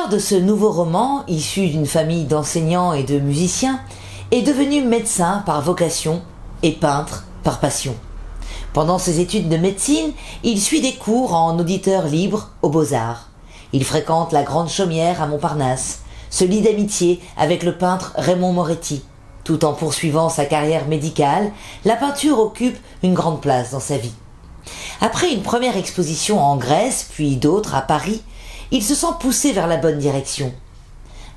L'auteur de ce nouveau roman, issu d'une famille d'enseignants et de musiciens, est devenu médecin par vocation et peintre par passion. Pendant ses études de médecine, il suit des cours en auditeur libre aux Beaux-Arts. Il fréquente la Grande Chaumière à Montparnasse, se lie d'amitié avec le peintre Raymond Moretti. Tout en poursuivant sa carrière médicale, la peinture occupe une grande place dans sa vie. Après une première exposition en Grèce, puis d'autres à Paris, il se sent poussé vers la bonne direction.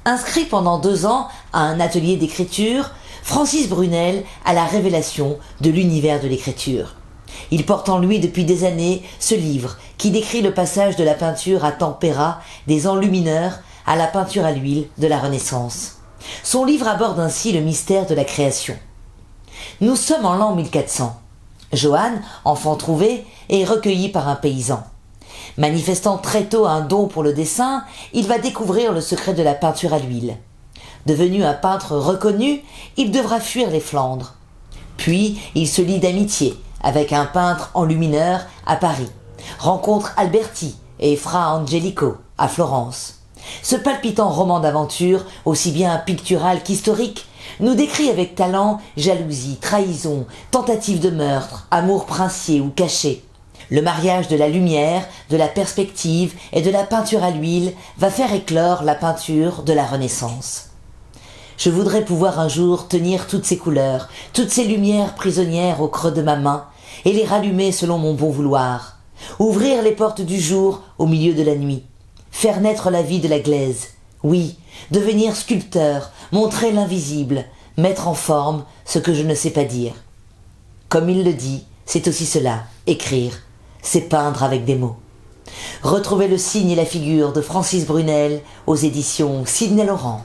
Inscrit pendant 2 ans à un atelier d'écriture, Francis Brunel a la révélation de l'univers de l'écriture. Il porte en lui depuis des années ce livre qui décrit le passage de la peinture à tempéra, des enlumineurs, à la peinture à l'huile de la Renaissance. Son livre aborde ainsi le mystère de la création. Nous sommes en l'an 1400. Johann, enfant trouvé, est recueilli par un paysan. Manifestant très tôt un don pour le dessin, il va découvrir le secret de la peinture à l'huile. Devenu un peintre reconnu, il devra fuir les Flandres. Puis, il se lie d'amitié avec un peintre enlumineur à Paris, rencontre Alberti et Fra Angelico à Florence. Ce palpitant roman d'aventure, aussi bien pictural qu'historique, nous décrit avec talent jalousie, trahison, tentative de meurtre, amour princier ou caché. Le mariage de la lumière, de la perspective et de la peinture à l'huile va faire éclore la peinture de la Renaissance. Je voudrais pouvoir un jour tenir toutes ces couleurs, toutes ces lumières prisonnières au creux de ma main et les rallumer selon mon bon vouloir. Ouvrir les portes du jour au milieu de la nuit. Faire naître la vie de la glaise. Oui, devenir sculpteur, montrer l'invisible, mettre en forme ce que je ne sais pas dire. Comme il le dit, c'est aussi cela, écrire, c'est peindre avec des mots. Retrouvez le signe et la figure de Francis Brunel aux éditions Sidney Laurent.